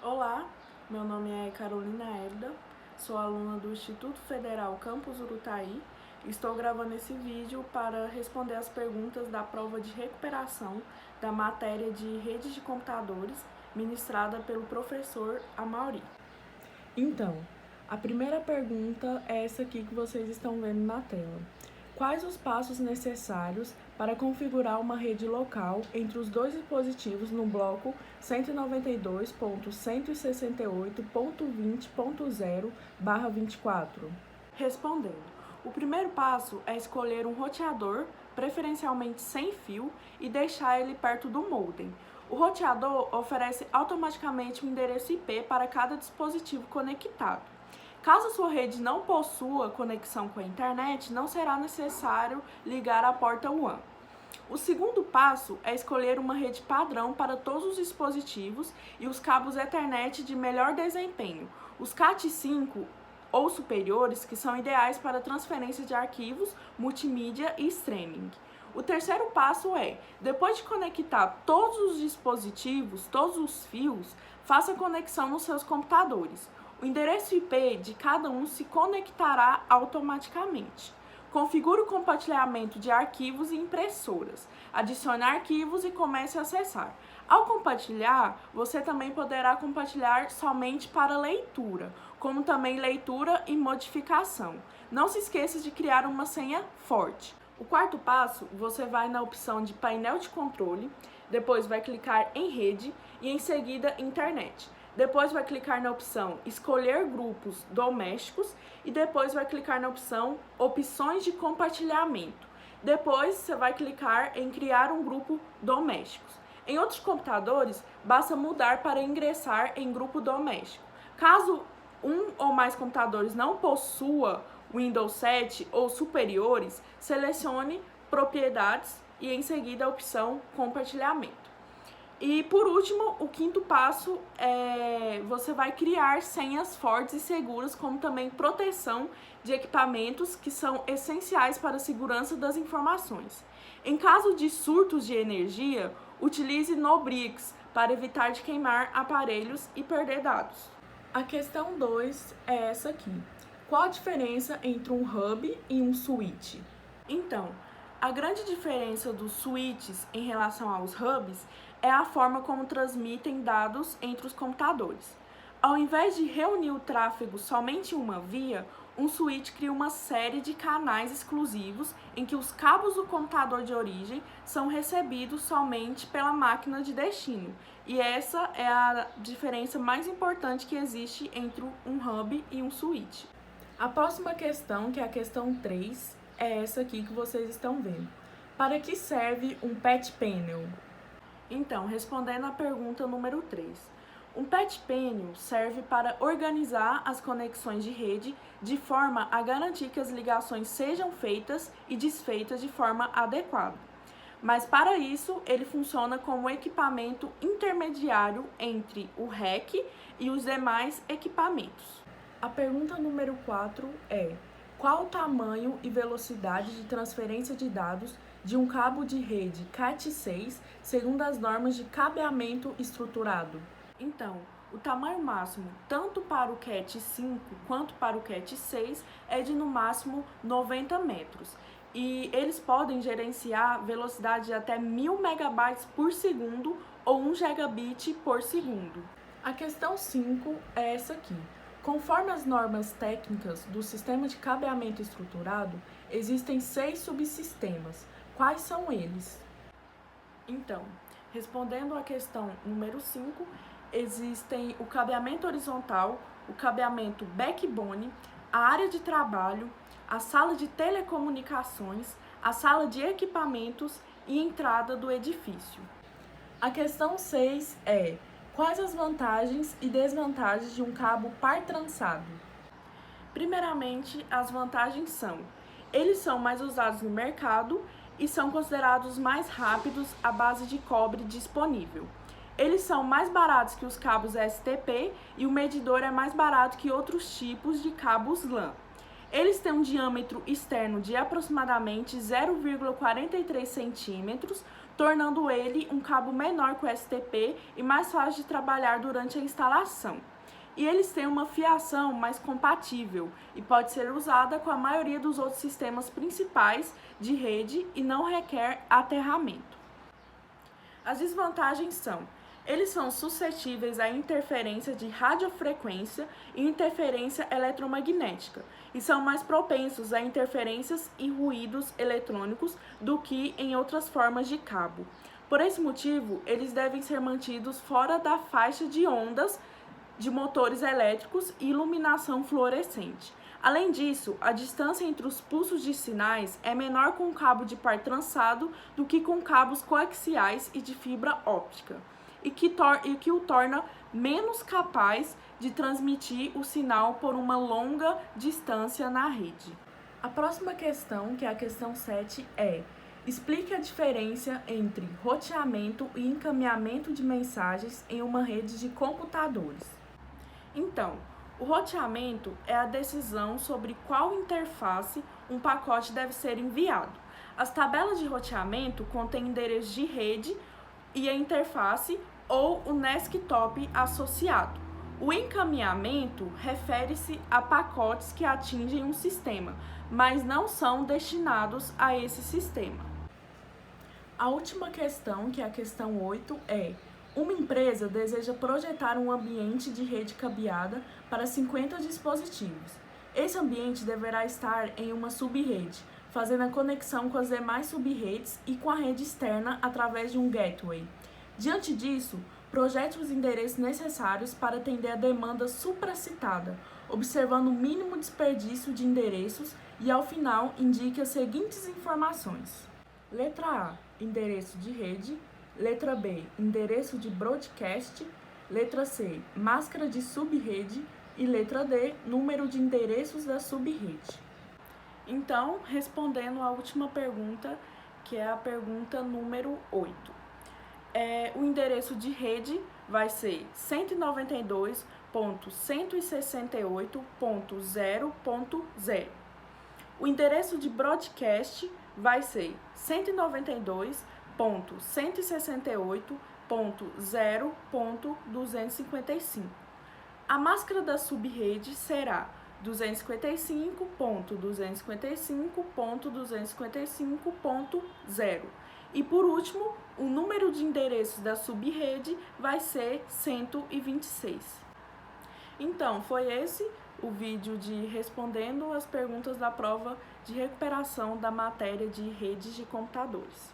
Olá, meu nome é Carolina Hélida, sou aluna do Instituto Federal Campus Urutaí e estou gravando esse vídeo para responder as perguntas da prova de recuperação da matéria de redes de computadores ministrada pelo professor Amaury. Então, a primeira pergunta é essa aqui que vocês estão vendo na tela. Quais os passos necessários para configurar uma rede local entre os dois dispositivos no bloco 192.168.20.0/24? Respondendo, o primeiro passo é escolher um roteador, preferencialmente sem fio, e deixar ele perto do modem. O roteador oferece automaticamente um endereço IP para cada dispositivo conectado. Caso sua rede não possua conexão com a internet, não será necessário ligar a porta WAN. O segundo passo é escolher uma rede padrão para todos os dispositivos e os cabos Ethernet de melhor desempenho, os Cat5 ou superiores, que são ideais para transferência de arquivos, multimídia e streaming. O terceiro passo é, depois de conectar todos os dispositivos, todos os fios, faça a conexão nos seus computadores. O endereço IP de cada um se conectará automaticamente. Configure o compartilhamento de arquivos e impressoras. Adicione arquivos e comece a acessar. Ao compartilhar, você também poderá compartilhar somente para leitura, como também leitura e modificação. Não se esqueça de criar uma senha forte. O quarto passo, você vai na opção de painel de controle, depois vai clicar em rede e em seguida internet. Depois vai clicar na opção escolher grupos domésticos e depois vai clicar na opção opções de compartilhamento. Depois você vai clicar em criar um grupo doméstico. Em outros computadores, basta mudar para ingressar em grupo doméstico. Caso um ou mais computadores não possua Windows 7 ou superiores, selecione propriedades e em seguida a opção compartilhamento. E por último, o quinto passo é você vai criar senhas fortes e seguras, como também proteção de equipamentos que são essenciais para a segurança das informações. Em caso de surtos de energia, utilize NoBricks para evitar de queimar aparelhos e perder dados. A questão 2 é essa aqui. Qual a diferença entre um hub e um switch? Então, a grande diferença dos switches em relação aos hubs é a forma como transmitem dados entre os computadores. Ao invés de reunir o tráfego somente em uma via, um switch cria uma série de canais exclusivos em que os cabos do computador de origem são recebidos somente pela máquina de destino. E essa é a diferença mais importante que existe entre um hub e um switch. A próxima questão, que é a questão 3, é essa aqui que vocês estão vendo. Para que serve um patch panel? Então, respondendo à pergunta número 3. Um patch panel serve para organizar as conexões de rede de forma a garantir que as ligações sejam feitas e desfeitas de forma adequada. Mas para isso, ele funciona como equipamento intermediário entre o REC e os demais equipamentos. A pergunta número 4 é: qual o tamanho e velocidade de transferência de dados de um cabo de rede Cat6 segundo as normas de cabeamento estruturado? Então, o tamanho máximo, tanto para o Cat5 quanto para o Cat6, é de no máximo 90 metros. E eles podem gerenciar velocidade de até 1000 megabytes por segundo ou 1 gigabit por segundo. A questão 5 é essa aqui. Conforme as normas técnicas do sistema de cabeamento estruturado, existem 6 subsistemas. Quais são eles? Então, respondendo à questão número 5, existem o cabeamento horizontal, o cabeamento backbone, a área de trabalho, a sala de telecomunicações, a sala de equipamentos e entrada do edifício. A questão 6 é: quais as vantagens e desvantagens de um cabo par trançado? Primeiramente, as vantagens são: eles são mais usados no mercado e são considerados mais rápidos à base de cobre disponível. Eles são mais baratos que os cabos STP e o medidor é mais barato que outros tipos de cabos LAN. Eles têm um diâmetro externo de aproximadamente 0,43 centímetros, tornando ele um cabo menor que o STP e mais fácil de trabalhar durante a instalação. E eles têm uma fiação mais compatível e pode ser usada com a maioria dos outros sistemas principais de rede e não requer aterramento. As desvantagens são: eles são suscetíveis à interferência de radiofrequência e interferência eletromagnética, e são mais propensos a interferências e ruídos eletrônicos do que em outras formas de cabo. Por esse motivo, eles devem ser mantidos fora da faixa de ondas de motores elétricos e iluminação fluorescente. Além disso, a distância entre os pulsos de sinais é menor com cabo de par trançado do que com cabos coaxiais e de fibra óptica, e que o torna menos capaz de transmitir o sinal por uma longa distância na rede. A próxima questão, que é a questão 7, explique a diferença entre roteamento e encaminhamento de mensagens em uma rede de computadores. Então, o roteamento é a decisão sobre qual interface um pacote deve ser enviado. As tabelas de roteamento contêm endereços de rede e a interface ou o desktop associado. O encaminhamento refere-se a pacotes que atingem um sistema, mas não são destinados a esse sistema. A última questão, que é a questão 8, uma empresa deseja projetar um ambiente de rede cabeada para 50 dispositivos. Esse ambiente deverá estar em uma subrede, fazendo a conexão com as demais subredes e com a rede externa através de um gateway. Diante disso, projete os endereços necessários para atender a demanda supracitada, observando o mínimo desperdício de endereços e, ao final, indique as seguintes informações. Letra A, endereço de rede. Letra B, endereço de broadcast. Letra C, máscara de subrede. E letra D, número de endereços da subrede. Então, respondendo à última pergunta, que é a pergunta número 8. O endereço de rede vai ser 192.168.0.0. O endereço de broadcast vai ser 192.168.0.255. A máscara da subrede será 255.255.255.0. E por último, o número de endereços da subrede vai ser 126. Então, foi esse o vídeo de respondendo as perguntas da prova de recuperação da matéria de redes de computadores.